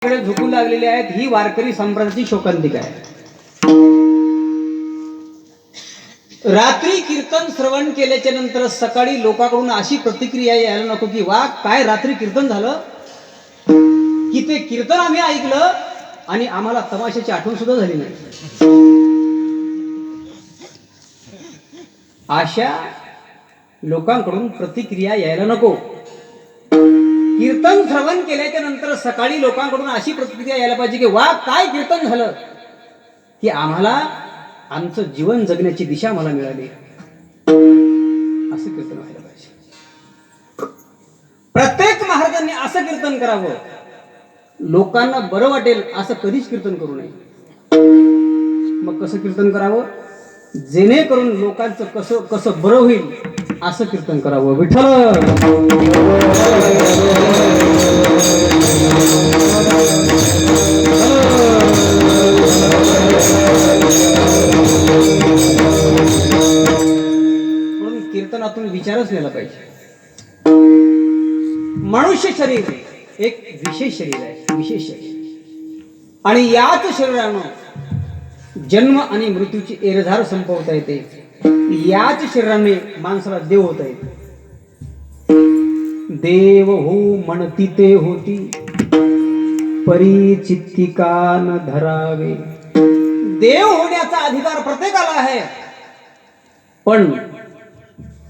कडे झुकू लागलेले आहेत. ही वारकरी संप्रदायाची शोकांतिका आहे. रात्री कीर्तन श्रवण केल्याच्या नंतर सकाळी लोकांकडून अशी प्रतिक्रिया यायला नको की वा काय रात्री कीर्तन झालं, की ते कीर्तन आम्ही ऐकलं आणि आम्हाला तमाशाची आठवण सुद्धा झाली नाही. अशा लोकांकडून प्रतिक्रिया यायला नको. कीर्तन श्रवण केल्याच्या नंतर सकाळी लोकांकडून अशी प्रतिक्रिया यायला पाहिजे की वा काय कीर्तन झालं, की आम्हाला आमचं जीवन जगण्याची दिशा मला मिळाली. असं कीर्तन व्हायला पाहिजे. प्रत्येक महाराजांनी असं कीर्तन करावं, लोकांना बरं वाटेल असं कधीच कीर्तन करू नये. मग कसं कीर्तन करावं, जेणेकरून लोकांचं कसं कसं बरं होईल असं कीर्तन करावं. विठ्ठल म्हणून कीर्तनातून विचारच नेला पाहिजे. मनुष्य शरीर एक विशेष शरीर आहे, विशेष शरीर, आणि याच शरीरानं जन्म आणि मृत्यूची एरझार संपवता येते. याच शरीराने माणसाला देव होता येते. देव हो म्हणती ते होती, परिचित्तिका न धरावे. देव होण्याचा अधिकार प्रत्येकाला आहे, पण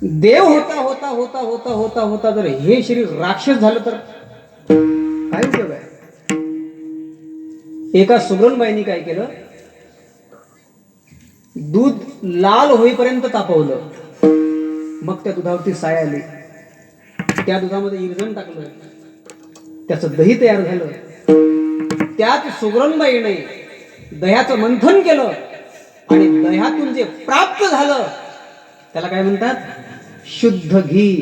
देव होता होता होता होता होता होता जर हे शरीर राक्षस झालं तर काय उपयोग आहे. एका सुगरणबाईंनी काय केलं, दूध लाल होईपर्यंत तापवलं, मग त्या दुधावरती साय आली, त्या दुधामध्ये इरजण टाकलं, त्याचं दही तयार झालं. त्यात सुगरणबाईने दह्याचं मंथन केलं आणि दह्यातून जे प्राप्त झालं त्याला काय म्हणतात, शुद्ध घी,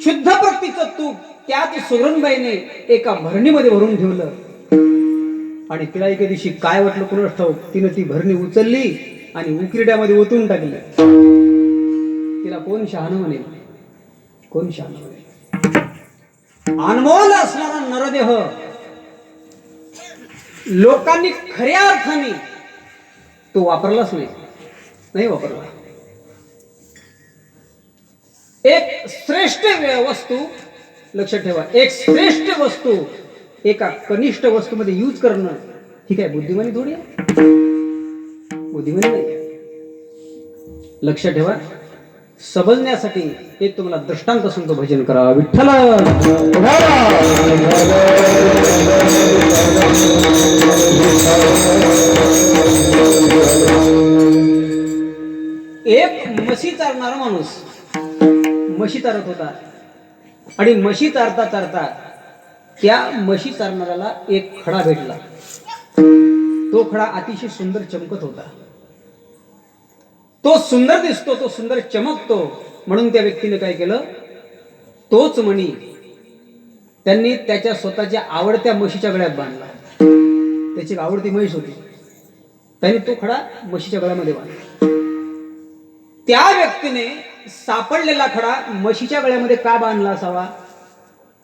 शुद्ध प्रतीचं तूप. त्यात सुगरणबाईने एका भरणीमध्ये भरून ठेवलं आणि तिला एके दिवशी काय वाटलं कुणास ठाऊक, तिनं ती भरणी उचलली आणि उकिरड्यामध्ये ओतून टाकली. तिला कोण शहाणं म्हणेल, कोण शहाणं म्हणेल. अनमोल असणारा नरदेह लोकांनी खऱ्या अर्थाने तो वापरलाच नाही वापरला. एक श्रेष्ठ वस्तू लक्षात ठेवा, एक श्रेष्ठ वस्तू एका कनिष्ठ वस्तूमध्ये यूज करणं ही काय बुद्धिमानी थोडी आहे, बुद्धिमानी नाही. लक्षात ठेवा, समजण्यासाठी एक तुम्हाला दृष्टांत सांगतो, भजन करा. विठ्ठल एक म्हशी चारणारा माणूस म्हशी चारत होता आणि म्हशी चारता चारता त्या म्हशी चारणाऱ्याला एक खडा भेटला. तो खडा अतिशय सुंदर चमकत होता. तो सुंदर दिसतो, तो सुंदर चमकतो, म्हणून त्या व्यक्तीने काय केलं, तोच मणी त्यांनी त्याच्या स्वतःच्या आवडत्या म्हशीच्या गळ्यात बांधला. त्याची आवडती म्हैस होती, त्यांनी तो खडा म्हशीच्या गळ्यामध्ये बांधला. त्या व्यक्तीने सापडलेला खडा म्हशीच्या गळ्यामध्ये का बांधला असावा,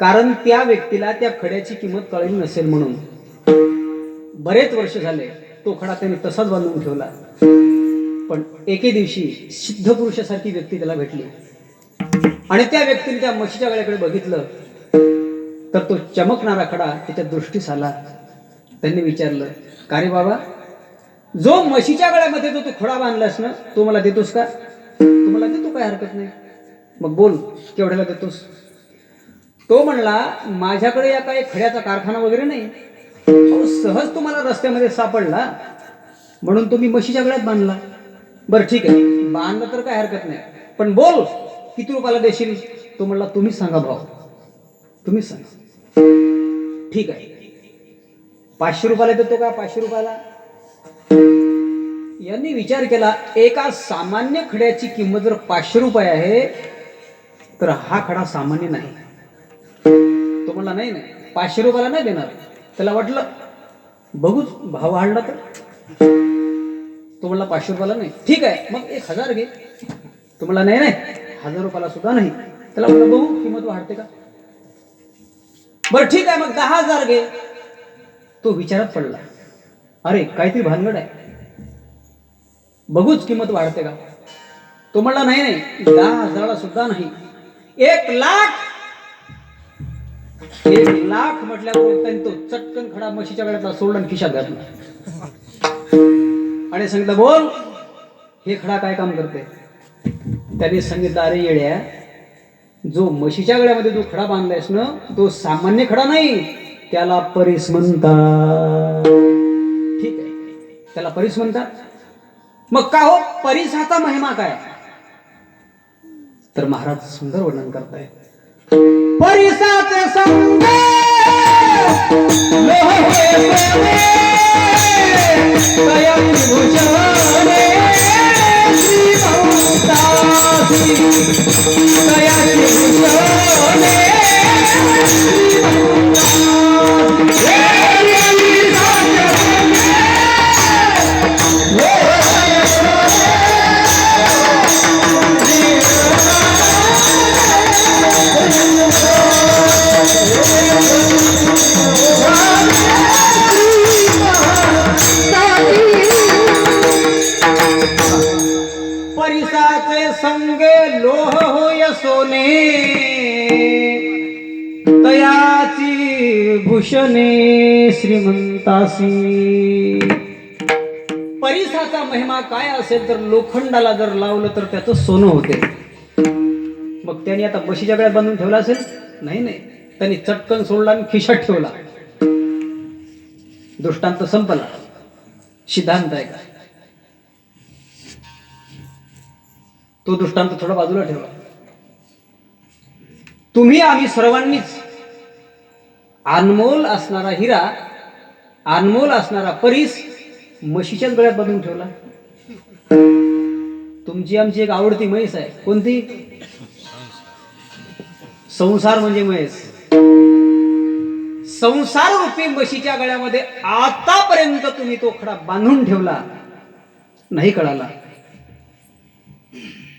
कारण त्या व्यक्तीला त्या खड्याची किंमत कळली नसेल म्हणून. बरेच वर्ष झाले तो खडा त्याने तसाच बांधून ठेवला. पण एके दिवशी सिद्ध पुरुषासारखी व्यक्ती त्याला भेटली आणि त्या व्यक्तीने त्या म्हशीच्या गळ्याकडे बघितलं तर तो चमकणारा खडा त्याच्या दृष्टीस आला. त्यांनी विचारलं, का रे बाबा, जो म्हशीच्या गळ्यामध्ये जो तू खडा बांधलास ना, तो मला देतोस का? तुम्हाला देतो, काय हरकत नाही. मग बोल, केवढ्याला देतोस? तो म्हणला, माझ्याकडे या काही खड्याचा कारखाना वगैरे नाही, सहज तुम्हाला रस्त्यामध्ये सापडला म्हणून तुम्ही म्हशीच्या गळ्यात बांधला. बरं ठीक आहे, बांधला तर काय हरकत नाही, पण बोल किती रुपयाला देशील? तो म्हणला, तुम्हीच सांगा भाऊ, तुम्हीच सांगा. ठीक आहे, 500 रुपयाला देतो का? 500 रुपयाला. यांनी विचार केला, एका सामान्य खड्याची किंमत जर 500 रुपये आहे तर हा खडा सामान्य नाही. तो म्हणला, नाही नाही, 500 रुपयाला नाही देणार. त्याला वाटलं बघूच भाव वाढला तर. तो म्हणला, 500 रुपयाला नाही. ठीक आहे, मग 1000 घे. तो म्हणला, नाही नाही, 1000 रुपयाला सुद्धा नाही. त्याला म्हणलं, बघू किंमत वाढते का. बरं ठीक आहे, मग 10,000 घे. तो विचारात पडला, अरे काहीतरी भानगड आहे, बघूच किंमत वाढते का. तो म्हणला नाही नाही, 10,000 सुद्धा नाही, 1,00,000. 1,00,000 म्हटल्यावर त्यांनी तो चटकन खडा म्हशीच्या गळ्यातला सोडला आणि खिशात घातला आणि सांगितलं, बोल हे खडा काय काम करते. त्याने सांगितलं, अरे येड्या, जो म्हशीच्या गळ्यामध्ये जो खडा बांधलायस ना, तो सामान्य खडा नाही, त्याला परीस म्हणतात. ठीक आहे, त्याला परीस म्हणतात. मग का हो, परीसाचा महिमा काय. तर महाराज सुंदर वर्णन करताय. परिसाचे संग संगे लोह होय सोने, तयाची भूषणे श्रीमंतासी. परिसाचा महिमा काय असेल तर लोखंडाला जर लावलं तर त्याचं सोनं होते. मग त्याने आता म्हशीच्या गळ्यात बांधून ठेवला असेल, नाही नाही, त्यांनी चटकन सोडला आणि खिशात ठेवला. दृष्टांत संपला. सिद्धांत आहे का, तो दृष्टांत थोडा बाजूला ठेवा. तुम्ही आम्ही सर्वांनीच अनमोल असणारा हिरा, अनमोल असणारा परीस म्हशीच्याच गळ्यात बांधून ठेवला. तुमची आमची एक आवडती म्हैस आहे, कोणती. संसार म्हणजे म्हैस. संसार रूपी म्हशीच्या गळ्यामध्ये आतापर्यंत तुम्ही तो खडा बांधून ठेवला नाही कळाला.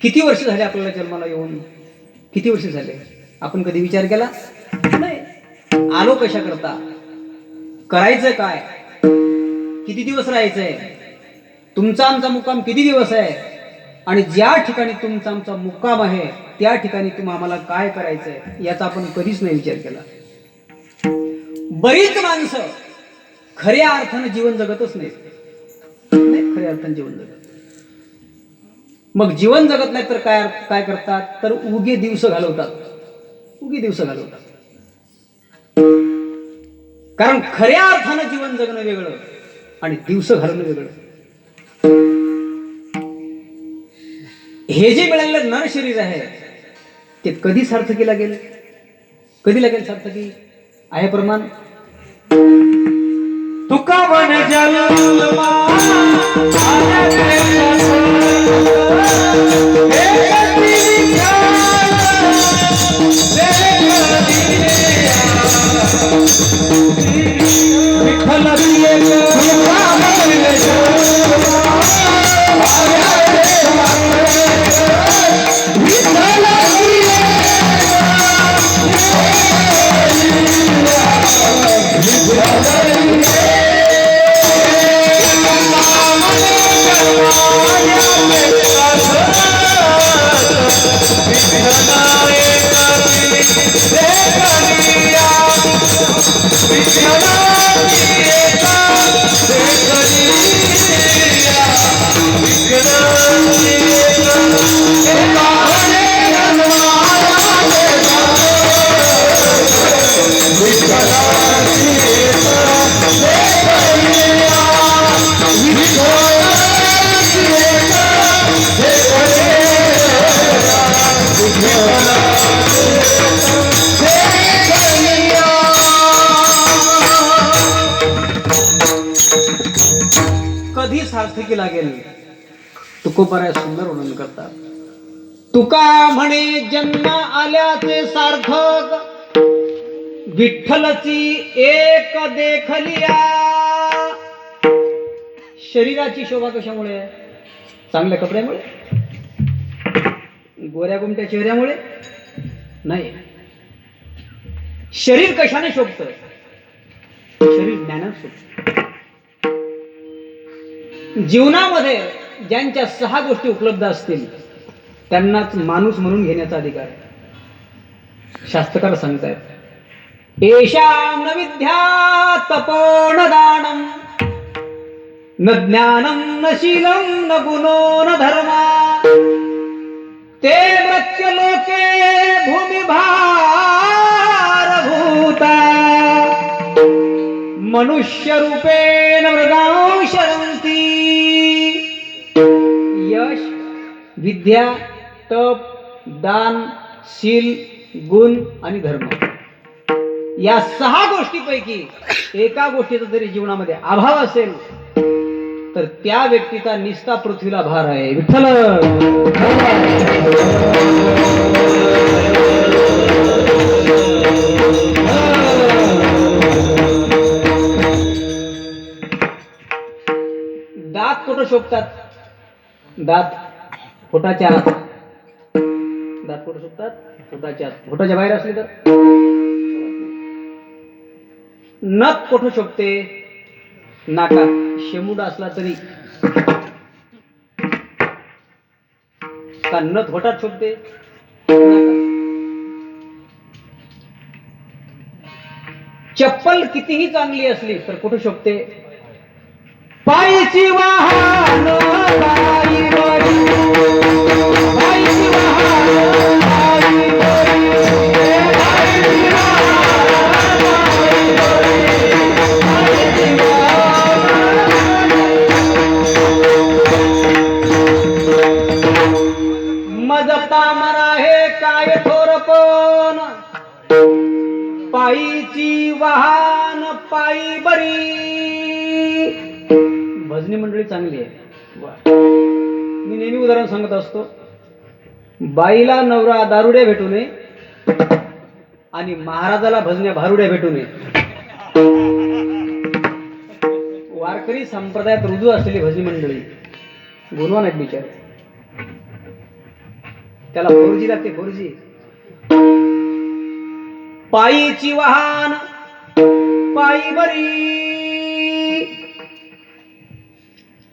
किती वर्ष झाले आपल्याला जन्माला येऊन, किती वर्ष झाले, आपण कधी विचार केला नाही. आलो कशा करता, करायचं काय, किती दिवस राहायचंय, तुमचा आमचा मुक्काम किती दिवस आहे, आणि ज्या ठिकाणी तुमचा आमचा मुक्काम आहे त्या ठिकाणी तुम्ही आम्हाला काय करायचंय याचा आपण कधीच नाही विचार केला. बरीच माणसं खऱ्या अर्थानं जीवन जगतच नाही, खऱ्या अर्थानं जीवन जगत. मग जीवन जगत नाही तर काय काय करतात, तर उगे दिवस घालवतात, उगे दिवस घालवतात. कारण खऱ्या अर्थानं जीवन जगणं वेगळं आणि दिवस घालवणं वेगळं. हे जे मिळालेलं नर शरीर आहे ते कधी सार्थकी लागेल, कधी लागेल सार्थकी आहे प्रमाण. तुका वन जन्मा कधी सार्थकी लागेल. तुकोबराय सुंदर वर्णन करतात. तुका म्हणे जन्म आल्याचे सार्थक, विठ्ठलची एक देखलिया. शरीराची शोभा कशामुळे, चांगल्या कपड्यामुळे, गोऱ्या गुमट्या चेहऱ्यामुळे नाही. शरीर कशाने शोभतं? शरीर ज्ञानाने शोभतं. जीवनामध्ये ज्यांच्या 6 गोष्टी उपलब्ध असतील त्यांनाच माणूस म्हणून घेण्याचा अधिकार आहे. शास्त्रकार सांगतायत येषां न विद्या तपो न दानं न ज्ञानं न शीलं न गुणो न धर्मा ते मृत्युलोके भूमिभारभूता मनुष्य रूपेण मृगांशरन्ति. यश, विद्या, तप, दान, शील, गुण आणि धर्म या 6 गोष्टीपैकी एका गोष्टीचा जरी जीवनामध्ये अभाव असेल तर त्या व्यक्तीचा निस्ता पृथ्वीला भार आहे. विठ्ठल. दात कुठं शोभतात? दात पोटाच्या आत. दात कुठं शोभतात? पोटाच्या आत. पोटाच्या बाहेर असले तर नख कुठं शोभते? नाकात. शेमुडा असला तरी का नथ होटात शोभते? चप्पल कितीही चांगली असली तर कुठं शोभते? पायची वाहन पायीवरी, पायची वाहन पायीवरी, पायची मज पामरा हे काय थोरपण पायीची वाहन पायी बरी. भजनी मंडळी चांगली आहे. मी नेहमी उदाहरण सांगत असतो. बाईला नवरा दारुड्या भेटू नये आणि महाराजाला भजन्या भारुड्या भेटू नये. वारकरी संप्रदायात रुजू असलेली भजनी मंडळी गुणवान आहेत बिचारे. त्याला फोरजी लागते. फोरजी. पायीची वाहन पायी बरी.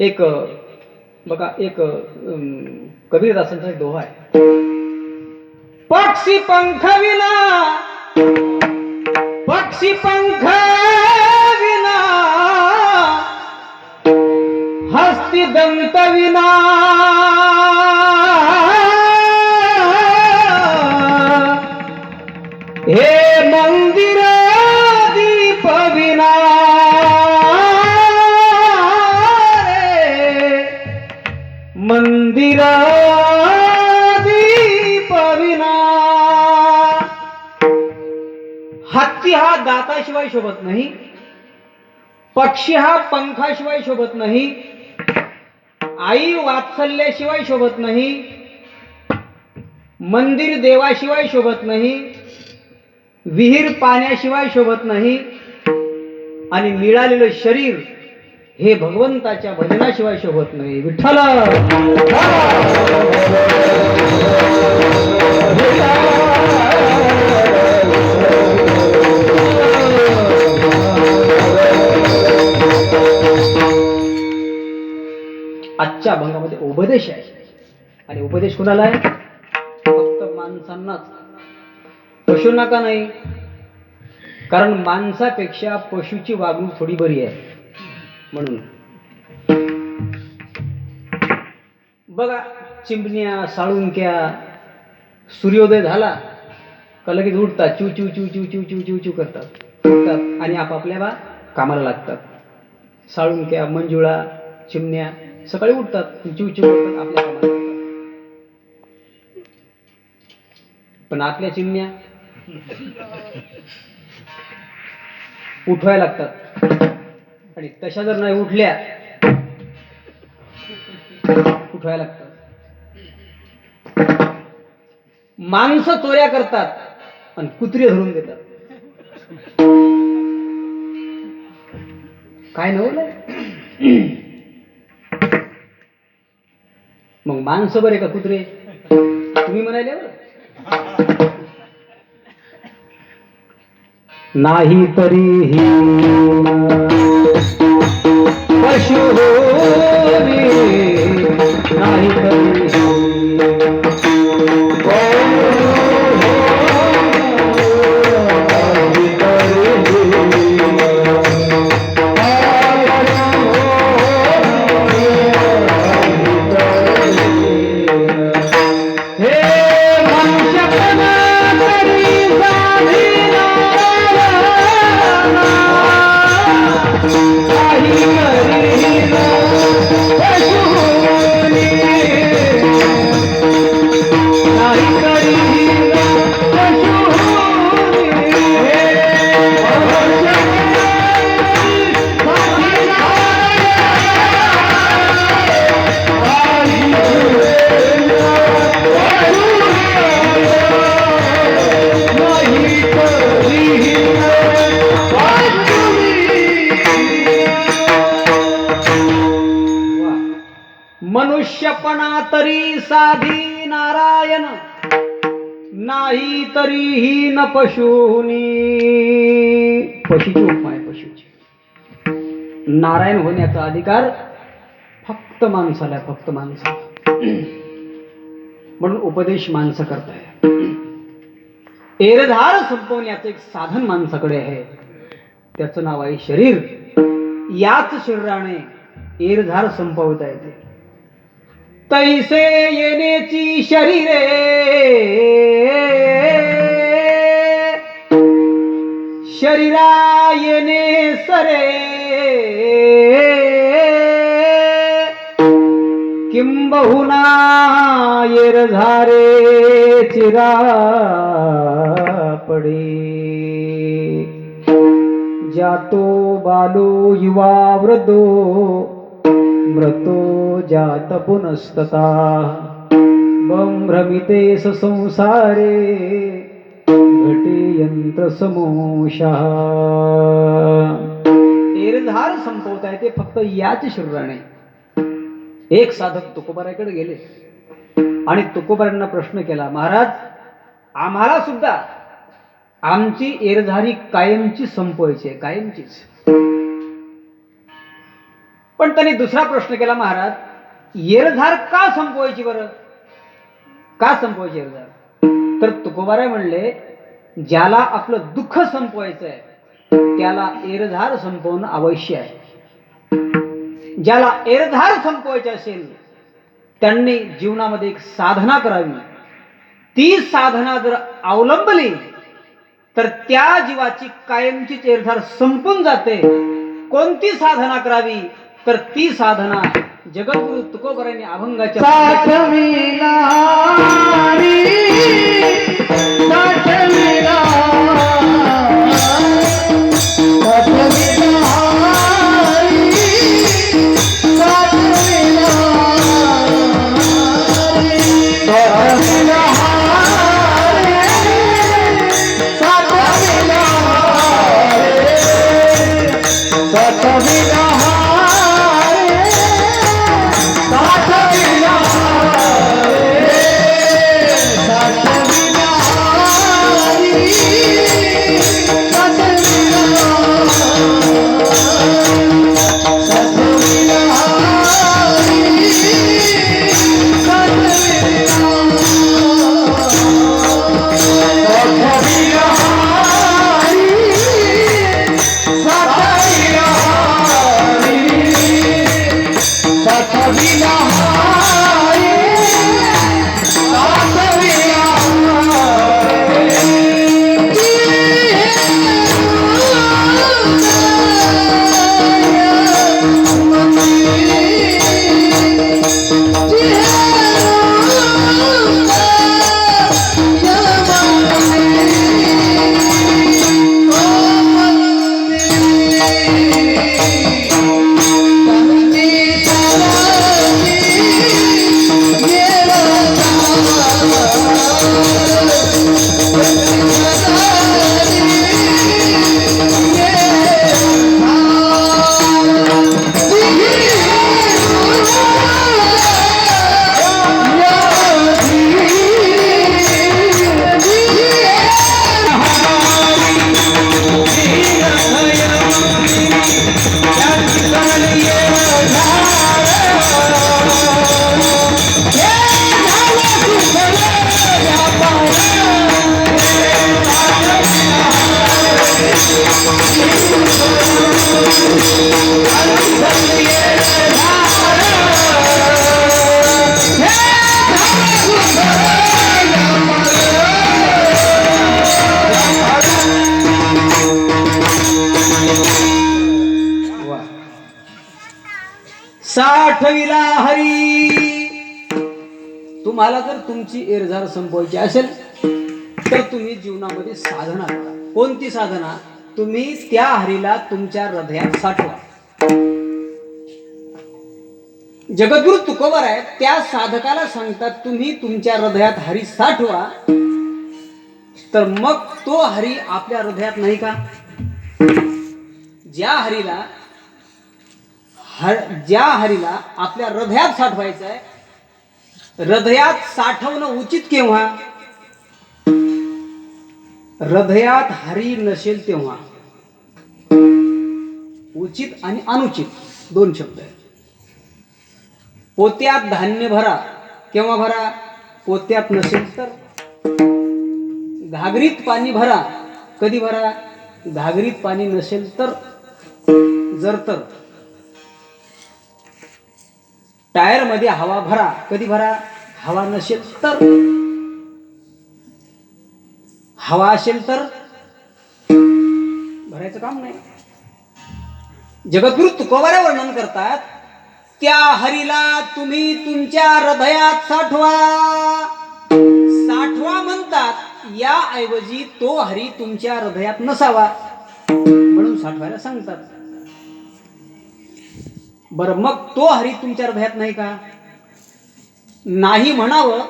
एक बघा एक कबीरदासांचा एक दोहा आहे. पक्षी पंख विना, पक्षी पंख विना, हस्ती दंत विना, हे मंदिर दीप विना, मंदिर दीप विना. हत्ती हा दाताशिवाय शोभत नाही, पक्षी हा पंखाशिवाय शोभत नाही, आई वात्सल्याशिवाय शोभत नाही, मंदिर देवाशिवाय शोभत नाही, विहीर पाण्याशिवाय शोभत नाही आणि मिळालेलं शरीर हे भगवंताच्या भजनाशिवाय शोभत नाही. विठ्ठल. आजच्या अभंगामध्ये उपदेश आहे आणि उपदेश कुणाला आहे? फक्त माणसांनाच. पशूंना का नाही? कारण माणसापेक्षा पशुची वागणूक थोडी बरी आहे म्हणून. बघा चिमण्या, साळुंक्या सूर्योदय झाला का लगेच उठतात. चू चू चू चू चू चू चू चू करतात. उठतात आणि आपापल्या कामाला लागतात. साळुंक्या, मंजुळा, चिमण्या सकाळी उठतात, चू चू करतात, आपल्या कामाला लागतात. पण आपल्या चिमण्या उठवायला लागतात आणि तशा जर नाही उठल्या उठवायला लागतात. माणसं चोऱ्या करतात आणि कुत्रे धरून देतात. काय नवलंय? मग माणसं बरे का कुत्रे? तुम्ही म्हणाले बरं. नाही तरीही पशु होणे, नाही तरीही मनुष्यपणा तरी साधी नारायण, नाही तरीही न पशुनी. पशुची उपमा आहे, पशुची. नारायण होण्याचा अधिकार फक्त माणसाला, फक्त माणसाला. म्हणून उपदेश माणसं करताय. एरधार संपवण्याचं एक साधन माणसाकडे आहे, त्याचं नाव आहे शरीर. याच शरीराने एरधार संपवता येते. तैसे येण्याची शरीरे शरीरा येणे सरे, किंबहुना एरधारे चिरा पडे. जातो बालो युवा वृद्धो मृतो जात पुनस्तता. भ्रमितेस संसारे घटे यंत्र समोषः. एरधार संपवता येते फक्त याच शरीराने. एक साधक तुकोबाराकडे गेले आणि तुकोबारांना प्रश्न केला, महाराज आम्हाला सुद्धा आमची एरधारी कायमची संपवायची आहे, कायमचीच. पण त्यांनी दुसरा प्रश्न केला, महाराज एरधार का संपवायची बरं, का संपवायची एरधार? तर तुकोबाराय म्हणले, ज्याला आपलं दुःख संपवायचं आहे त्याला एरधार संपवणं अवश्य आहे. ज्याला एरधार संपवायचे असेल त्यांनी जीवनामध्ये एक साधना करावी. ती साधना जर अवलंबली तर त्या जीवाची कायमचीच एरधार संपून जाते. कोणती साधना करावी तर ती साधना जगद्गुरु तुकोबारायांनी अभंगाच्या साठविला हरी. तुम्हाला जर तुमची एरझार संपवायची असेल तर तुम्ही जीवनामध्ये साधना करा. कोणती साधना? तुम्ही त्या हरीला तुमच्या हृदयात साठवा. जगद्गुरु तुकोबर आहे, त्या साधकाला सांगतात तुम्ही तुमच्या हृदयात हरी साठवा. तर मग तो हरी आपल्या हृदयात नाही का? ज्या हरीला आपल्या हृदयात साठवायचं आहे, हृदयात साठवणं उचित केव्हा? हृदयात हरी नसेल तेव्हा. उचित आणि अनुचित दोन शब्द आहेत. पोत्यात धान्य भरा, केव्हा भरा? पोत्यात नसेल तर. घागरीत पाणी भरा, कधी भरा? घागरीत पाणी नसेल तर. जर तर टायर मध्ये हवा भरा, कधी भरा? हवा नसेल तर. हवा असेल तर भरायचं काम नाही. जगद्गुरु तुकोबारा वर्णन करतात, त्या हरीला तुम्ही तुमच्या हृदयात साठवा. साठवा म्हणतात, या ऐवजी तो हरी तुमच्या हृदयात नसावा म्हणून साठवायला सांगतात. बरं, मग तो हरी तुमच्या हृदयात नाही का? नाही म्हणावं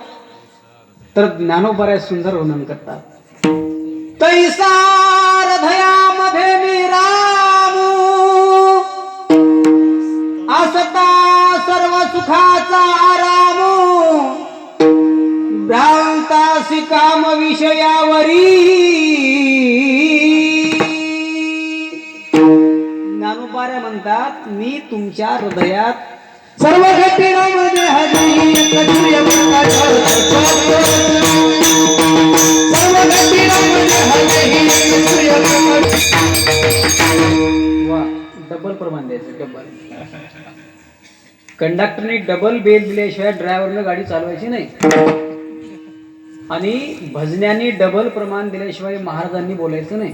तर ज्ञानोबा सुंदर वर्णन करतात. तैसा हृदयामध्ये मी रामू, असता सर्व सुखाचा आरामू, भ्रांतासी काम विषयावरी. ज्ञानोबा म्हणतात, मी तुमच्या हृदयात सर्व घटनांमध्ये हरी डबल प्रमाण द्यायचं. डबल कंडक्टरने डबल बेल दिल्याशिवाय ड्रायव्हरनं गाडी चालवायची नाही, आणि भजन्यांनी डबल प्रमाण दिल्याशिवाय महाराजांनी बोलायचं नाही.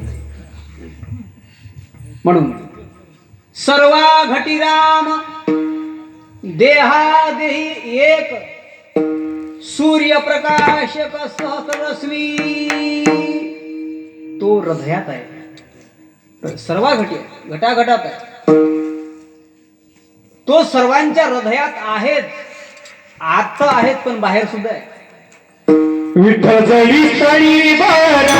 म्हणून सर्वा घटी राम, देहा देही एक, सूर्यप्रकाशक सहस्ररश्मी. तो हृदयात आहे. तर सर्वा घटी आहे, घटाघटात आहे. तो सर्वांच्या हृदयात आहेच. आत आहेत पण बाहेर सुद्धा आहे. विठ्ठल जळी तळी बरा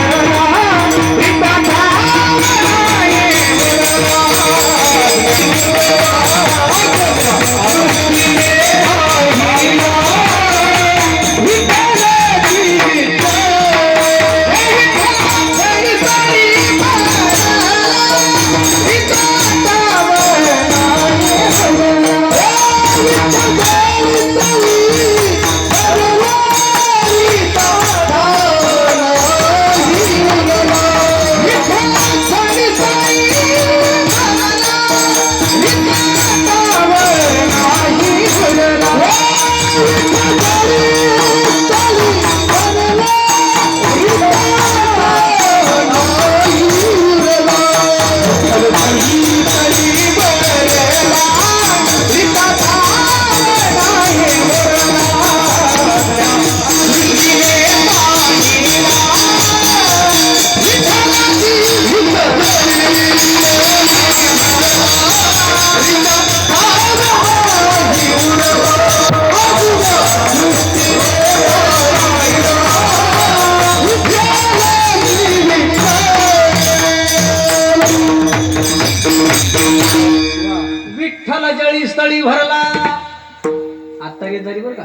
स्थळी भरला. आता घेत झाली बरं का.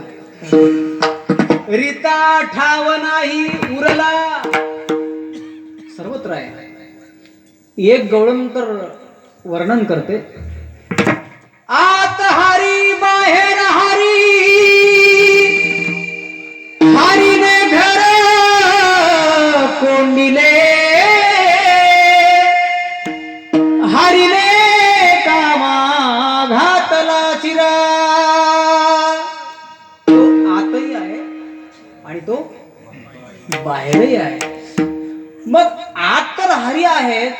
रीता ठाव नाही उरला. सर्वत्र आहे. एक गवळण तर वर्णन करते, आत हरी बाहेर हरी, हरीने घर कोंडिले, हरीने कामा घातला चिरा. तो आतही आहे आणि तो बाहेरही आहे. मग आत तर हरी आहेत,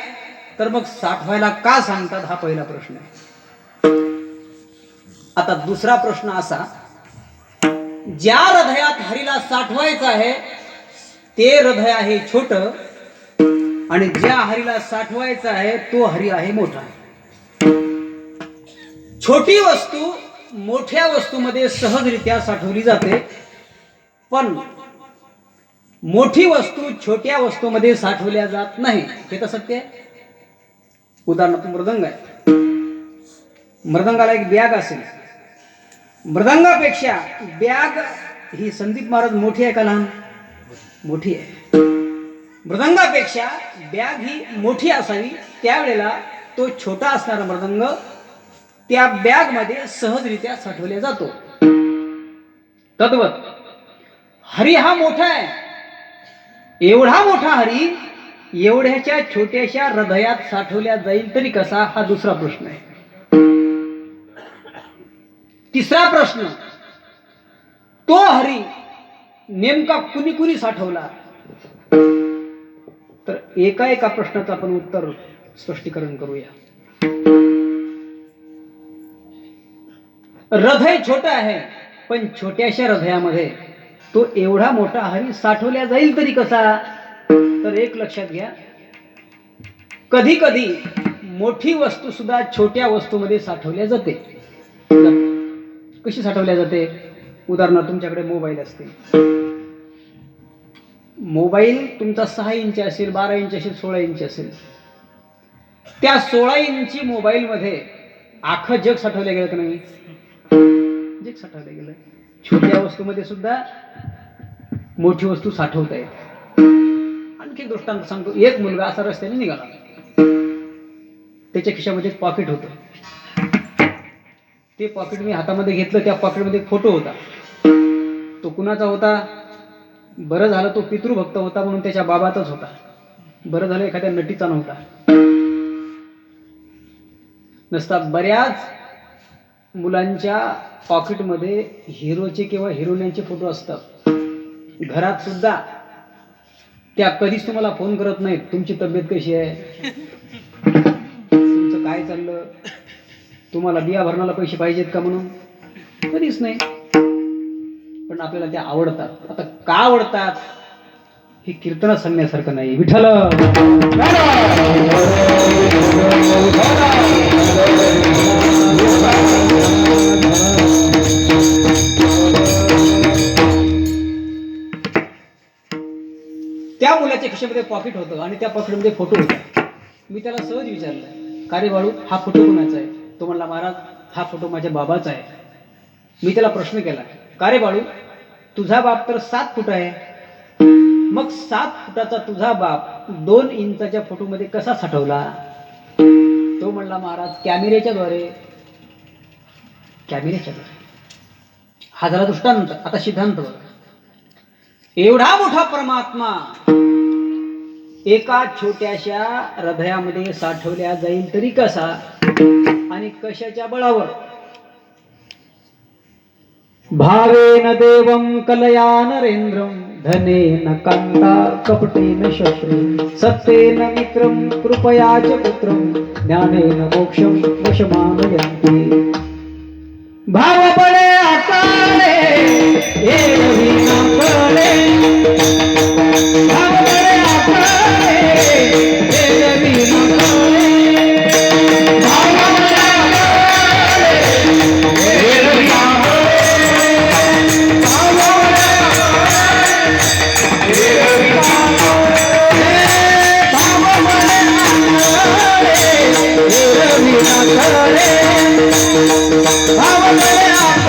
तर मग साठवायला का सांगतात, हा पहिला प्रश्न आहे. आता दुसरा प्रश्न असा, ज्या हृदयात हरीला साठवायचं आहे ते हृदय आहे छोट, आणि ज्या हरीला साठवायचा आहे तो हरी आहे मोठा. छोटी वस्तू मोठ्या वस्तूमध्ये सहजरित्या साठवली जाते, पण मोठी वस्तू छोट्या वस्तूमध्ये साठवल्या जात नाही. हे तर सत्य आहे. उदाहरणार्थ मृदंग आहे. मृदंगाला एक बॅग असेल, मृदंगापेक्षा बॅग ही संदीप महाराज मोठी आहे का लहान? मोठी आहे. मृदंगापेक्षा बॅग ही मोठी असावी, त्यावेळेला तो छोटा असणारा मृदंग त्या बॅग मध्ये सहजरित्या साठवला जातो. तद्वत हरी हा मोठा आहे. एवढा मोठा हरी एवढ्याच्या छोट्याशा हृदयात साठवल्या जाईल तरी कसा, हा दुसरा प्रश्न आहे. तिसरा प्रश्न, तो हरी नेमका कुणी कुणी साठवला? तर एका प्रश्नाचं आपण उत्तर स्पष्टीकरण करूया. हृदय छोटं आहे, पण छोट्याशा हृदयामध्ये तो एवढा मोठा हरी साठवल्या जाईल तरी कसा? तर एक लक्षात घ्या, कधी कधी मोठी वस्तू सुद्धा छोट्या वस्तूमध्ये साठवल्या जाते. कशी साठवल्या जाते? उदाहरणार्थ तुमच्याकडे मोबाईल असते. मोबाईल तुमचा 6 इंच असेल, 12 इंच असेल, 16 इंच असेल. त्या 16 इंची मोबाईल मध्ये अख्खं जग साठवलं गेलं का नाही? जग साठवलं गेलं. छोट्या वस्तूमध्ये सुद्धा मोठी वस्तू साठवता येते. आणखी दृष्टांत सांगतो. एक मुलगा असा रस्त्याने निघाला, त्याच्या खिशामध्ये एक पॉकेट होतं. ते पॉकेट मी हातामध्ये घेतलं. त्या पॉकेटमध्ये एक फोटो होता. तो कुणाचा होता? बरं झालं तो पितृभक्त होता म्हणून त्याच्या बाबाचाच होता. बरं झालं एखाद्या नटीचा नव्हता. नसता बऱ्याच मुलांच्या पॉकेटमध्ये हिरोचे किंवा हिरोईनचे फोटो असतात. घरात सुद्धा त्या कधीच तुम्हाला फोन करत नाहीत, तुमची तब्येत कशी आहे, तुमचं काय चाललं, तुम्हाला बिया भरणाला पैसे पाहिजेत का म्हणून, कधीच नाही. पण आपल्याला त्या आवडतात. आता का आवडतात हे कीर्तनात सांगण्यासारखं नाही. विठ्ठल त्या मुलाच्या खिशामध्ये पॉकेट होतं आणि त्या पॉकेटमध्ये फोटो होता. मी त्याला सहज विचारलं, का रे बाळू, हा फोटो कोणाचा आहे? तो म्हणला, महाराज हा फोटो माझ्या बाबाचा आहे. मी त्याला प्रश्न केला, का रे बाळू, तुझा बाप तर 7 फूट आहे, मग 7 फुटाचा तुझा बाप 2 इंचाच्या फोटोमध्ये कसा साठवला? तो म्हणला, महाराज कॅमेऱ्याच्या द्वारे. हा झाला दृष्टांत. आता सिद्धांत बघा. एवढा मोठा परमात्मा एका छोट्याशा हृदयामध्ये साठवल्या जाईल तरी कसा, आणि कशाच्या बळावर? भावेन देवं कलया नरेंद्रं, धनेन कांता कपटेन शत्रू, सत्येन मित्रं कृपया च पुत्रं, ज्ञानेन मोक्षं वशमानयन्ति. भावबळे आकारे एरवी न कळे, भावबळे आकारे एरवी न कळे, भावबळे आकारे एरवी न कळे, भावबळे आकारे एरवी न कळे, भावबळे आकारे एरवी न कळे, भावबळे आकारे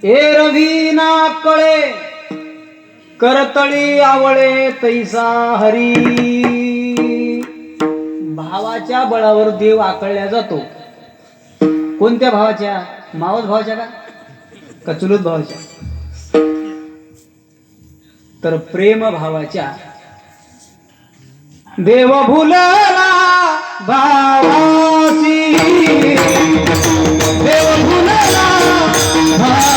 एरवी ना कळे करतळी आवळे तैसा हरी. भावाच्या बळावर देव आकळल्या जातो. कोणत्या भावाच्या? मावस भावाच्या का चुलत भावाच्या? तर प्रेम भावाच्या. देव भुलला भावासी, देव भुलला भावा.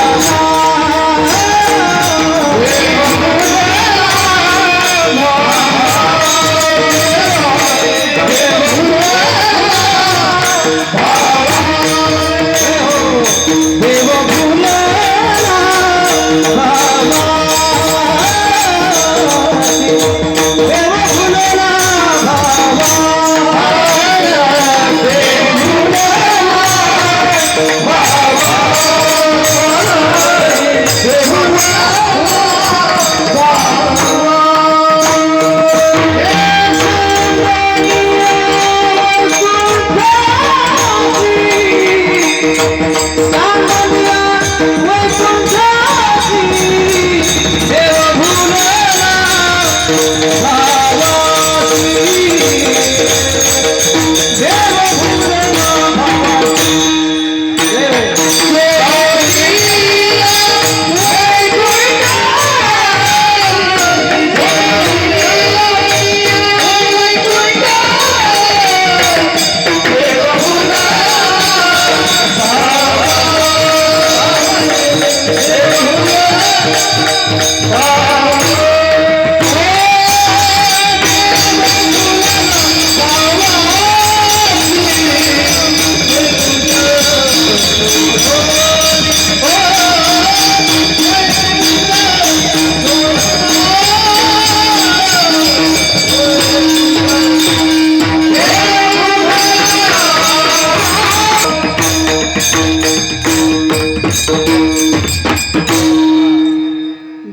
देव भुलला भावासी, देव भुलला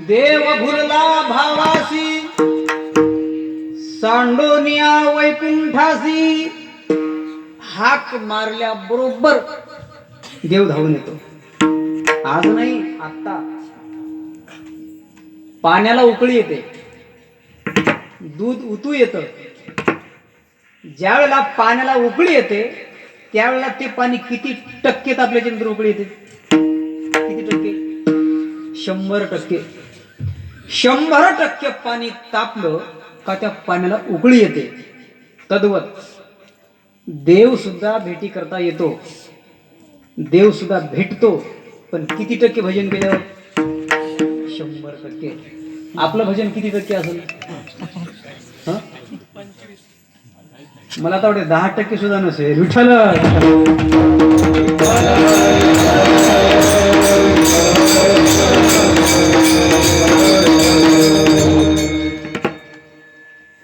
देव भुलला भावासी, सांडोनिया वैकुंठासी. हाक मारल्या बरोबर देव धावून येतो. आज नाही, आता. पाण्याला उकळी येते, दूध उतू येतं. ज्या वेळेला पाण्याला उकळी येते त्यावेळेला ते पाणी किती टक्के तापल्याच्या नंतर उकळी येते? किती टक्के? 100%. 100% पाणी तापलं का त्या पाण्याला उकळी येते. तद्वत देव सुद्धा भेटी करता येतो, देव सुद्धा भेटतो. पण किती टक्के भजन केल्यावर? 100%. आपलं भजन किती टक्के असेल? मला तर वाटतं 10% सुद्धा नसेल. विठ्ठल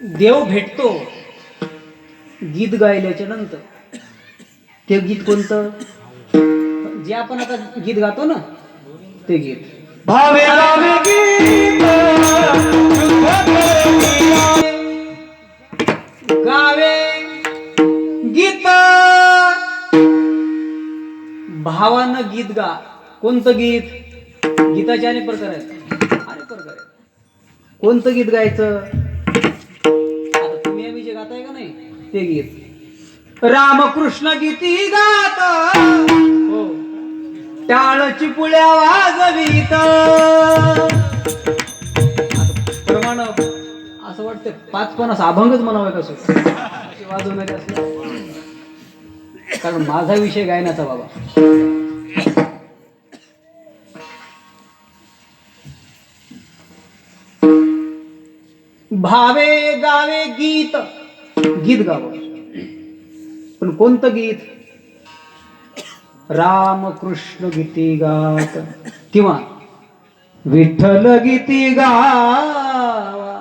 देव भेटतो गीत गायल्याच्या नंतर. ते गीत कोणतं? जे आपण आता गीत गातो ना, ते गीत. भावे भावे गीत गावे गीत. भावानं गीत गा. कोणतं गीत? गीताचे अनेक प्रकार आहेत, अनेक प्रकार आहेत. कोणतं गीत गायचं? जे गाताय का नाही ते गीत. रामकृष्ण गीती गात हो, टाळची पुळ्या वाजवीत. प्रमाण असं वाटतं 5-50 अभंगच म्हणावं कसं वाजवणारे असलं. कारण माझा विषय गायनाचा बाबा. भावे गावे गीत. गीत गावं, पण कोणतं गीत? रामकृष्ण गीती गात किंवा विठ्ठल गीती गावा.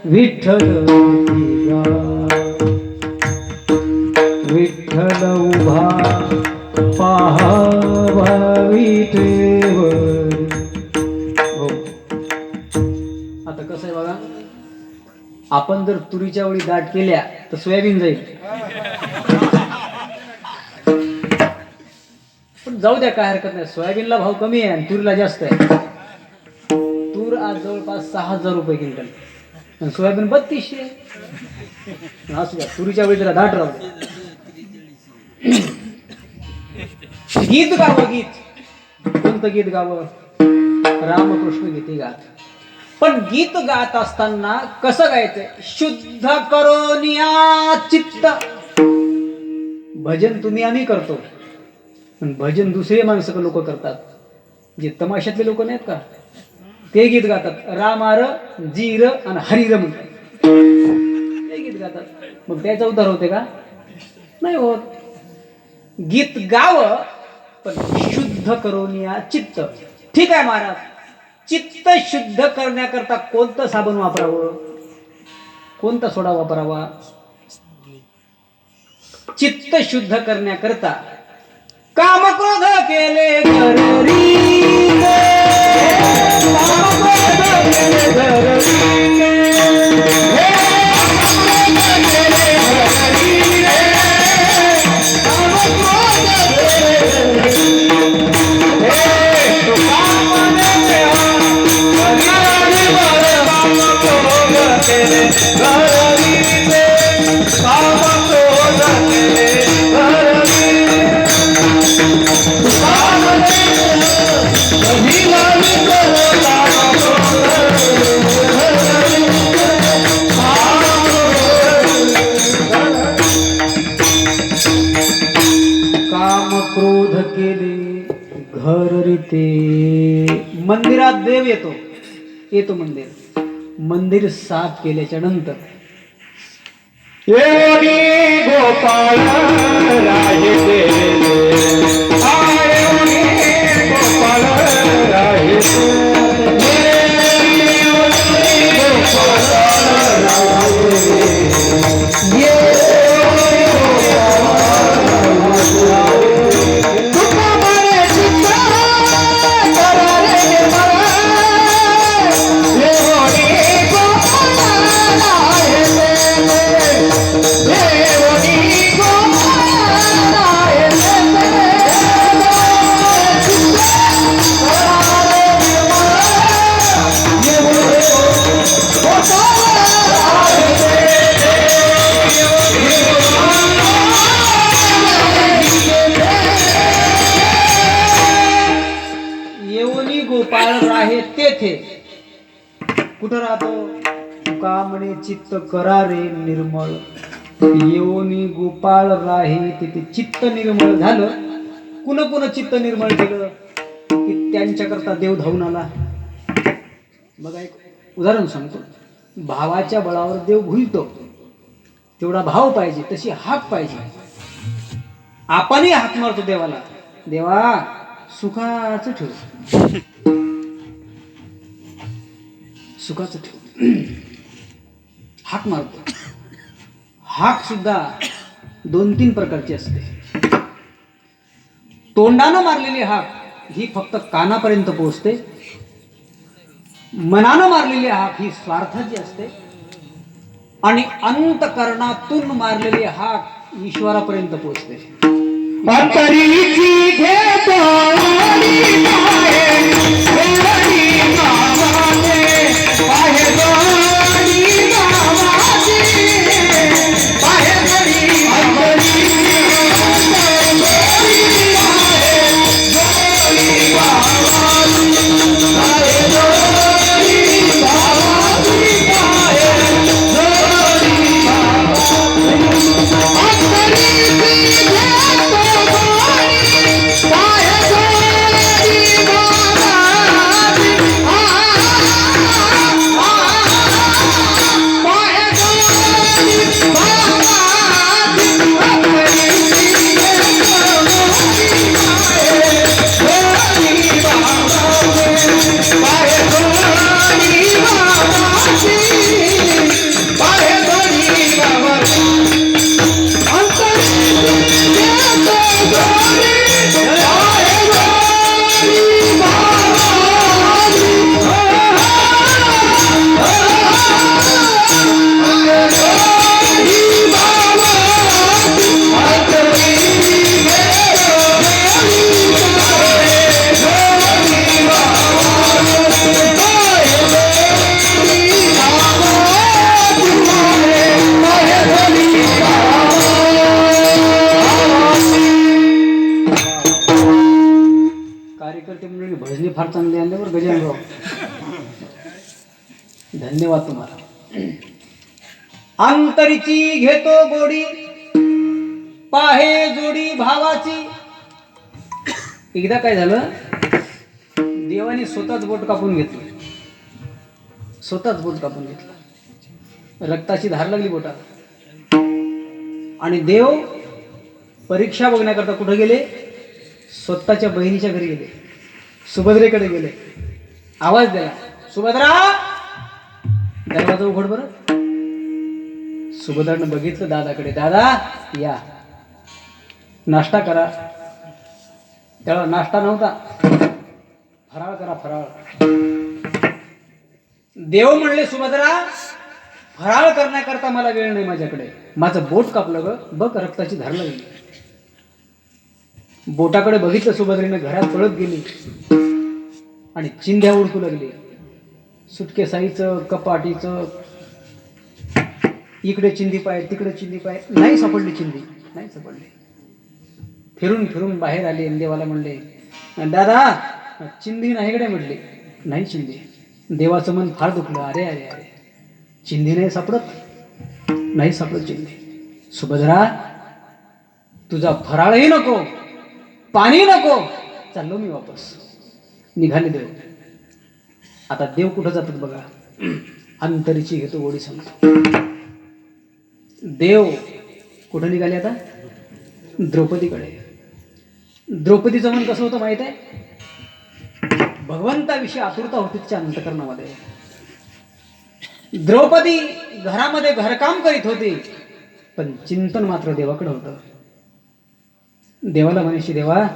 विठ्ठल गीती गावा. विठ्ठल उभा पाहावा विठेवर. हो, आता कसं आहे बघा, आपण जर तुरीच्या वळी दाट केल्या तर सोयाबीन जाईल. पण जाऊ द्या, काय हरकत नाही. सोयाबीनला भाव कमी आहे आणि तुरीला जास्त आहे. तूर आज जवळपास 6,000 रुपये क्विंटल आणि सोयाबीन 3200. असू द्या, तुरीच्या वेळी जरा दाट राहू द्या. गीत गावं, गीत. कोणतं गीत गावं? रामकृष्ण गीते गात. पण गीत गात असताना कसं गायचं? शुद्ध करोनिया चित्त. भजन तुम्ही आम्ही करतो, पण भजन दुसरे माणसं लोक करतात, जे तमाशातले लोक नाहीत का, ते गीत गातात. रामार जीर आणि हरिर म्हणतात, ते गीत गातात. मग त्याचा उद्धार होते का? नाही होत. गीत गावं, पण शुद्ध करोनिया चित्त. ठीक आहे महाराज, चित्त शुद्ध करण्याकरता कोणतं साबण वापरावं, कोणता सोडा वापरावा? चित्त शुद्ध करण्याकरता काम क्रोध केले घरी, काम क्रोध केले घरी, क्रोध केले घर रीते. मंदिरात देव येतो मंदिर साफ केल्याच्या नंतर गोपाळ राहे गोपाळ राहे गोपाळ राहे तेथे. कुठं राहतो? तुका म्हणे चित्त करारे निर्मळ. येऊनी गोपाळ राहे तिथे चित्त निर्मळ झालं. कुण चित्त निर्मळ केलं की त्यांच्याकरता देव धावून आला. बघा, एक उदाहरण सांगतो. भावाच्या बळावर देव भुलतो, तेवढा भाव पाहिजे, तशी हाक पाहिजे. आपणही हाक मारतो देवाला, देवा सुखाचं ठेव, सुखाचं ठेव, हाक मारतो. हाक सुद्धा 2-3 प्रकारची असते. तोंडानं मारलेली हाक ही फक्त कानापर्यंत पोहोचते. मनानं मारलेली हाक ही स्वार्थाची असते. आणि अंतकरणातून मारलेली हाक ईश्वरापर्यंत पोहोचते. अंतरीची फार चांगले आणले बरं गजाननराव. धन्यवाद तुम्हाला. अंतरीची घेतो गोडी पाहे जोडी भावाची. एकदा काय झालं, देवाने स्वतःच बोट कापून घेतलं. स्वतःच बोट कापून घेतलं. रक्ताची धार लागली बोटात. आणि देव परीक्षा बघण्याकरता कुठं गेले? स्वतःच्या बहिणीच्या घरी गेले, सुभद्रेकडे गेले. आवाज दिला, सुभद्रा दरवाजा उघड बरं. सुभद्रानं बघितलं दादाकडे. दादा या, नाश्ता करा. त्याला नाश्ता नव्हता, फराळ करा, फराळ. देव म्हणले, सुभद्रा फराळ करण्याकरता मला वेळ नाही माझ्याकडे. माझं बोट कापलं ग, बघ रक्ताची धार लागली. बोटाकडे बघितलं सुभद्रेनं, घरात पळत गेली आणि चिंध्या उडकू लागली. सुटकेसाईचं, कपाटीचं, इकडे चिंधी पाय, तिकडे चिंधी पाय, नाही सापडली चिंधी, नाही सापडली. फिरून फिरून बाहेर आली आणि देवाला म्हणले, दादा चिंधी नाही इकडे. म्हटले, नाही चिंधी. देवाचं मन फार दुखलं. अरे अरे अरे, चिंधी नाही सापडत, नाही सापडत चिंधी. सुभद्रा तुझा फराळही नको, पाणी नको, चाललो मी वापस. निघाले देव. आता देव कुठं जातात बघा. अंतरीची घेतो गोडी सांगतो. देव कुठं निघाले आता? द्रौपदीकडे. द्रौपदीचं मन कसं होतं माहित आहे? भगवंताविषयी आतुरता होती तिच्या अंतकरणामध्ये. द्रौपदी घरामध्ये घरकाम करीत होती, पण चिंतन मात्र देवाकडे होतं. देवाला म्हणायची, देवा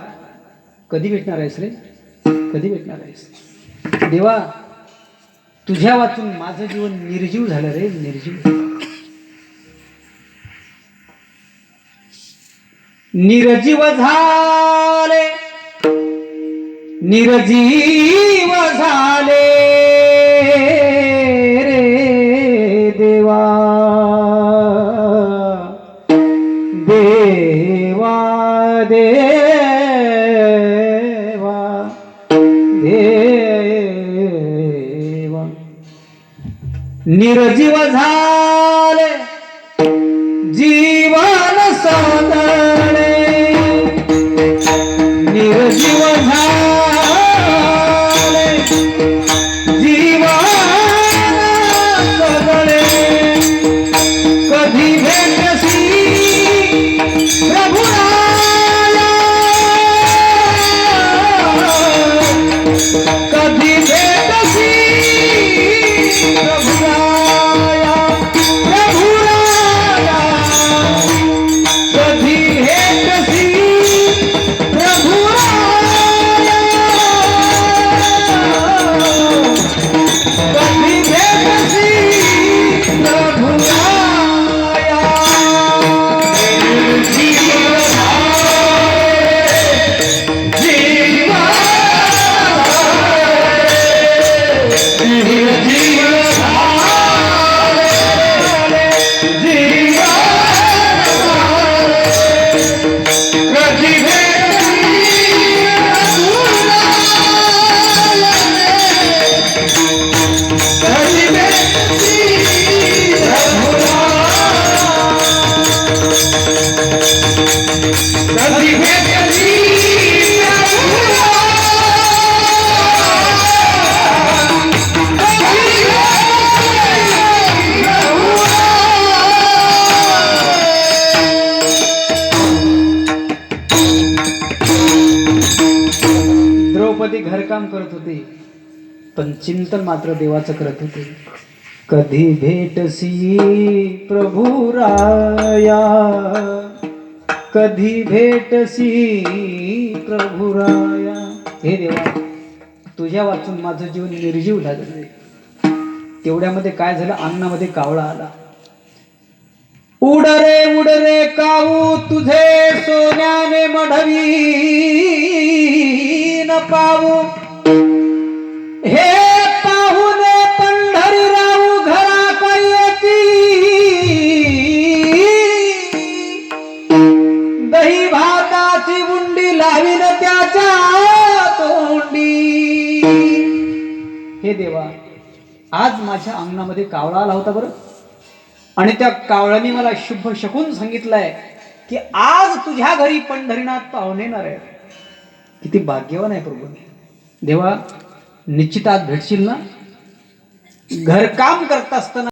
कधी भेटणार आहेस रे, कधी भेटणार आहेस? देवा तुझ्या वाचून माझं जीवन निर्जीव झालं रे, निर्जीव. निर्जीव झाले, निर्जीव झाले रे देवा, देवा देवा देवा. निर्जीव झाले जीवन सदणे, निर्जीव झाले जीवन सदणे. कधी भेटसी प्रभुराया, कधी भेटसी प्रभुराया, प्रभुराया. कधी भेटसी प्रभुराया, कधी भेटसी प्रभुराया. द्रौपदी घरकाम करत होती, पण चिंतन मात्र देवाचं करत होते. कधी भेटसी प्रभुराया, कधी भेटसी प्रभुराया. हे देवा तुझ्या वाचून माझं जीवन निर्जीव झालं. तेवढ्यामध्ये काय झालं, अन्नामध्ये कावळा आला. उड रे काऊ तुझे सोन्याने मढवी न पाहू, हे पाहुणे पंढरी राहू घरा येती. दही भाताची बुंडी लावीन त्याच्या तोंडी. हे देवा, आज माझ्या अंगणामध्ये कावळा आला होता बरं, आणि त्या कावळ्याने मला शुभ शकून सांगितलंय की आज तुझ्या घरी पंढरीनाथ पाहुणे येणार आहे. किती भाग्यवान आहे प्रभू. देवा, निश्चित आज भेटशील ना. घरकाम करत असताना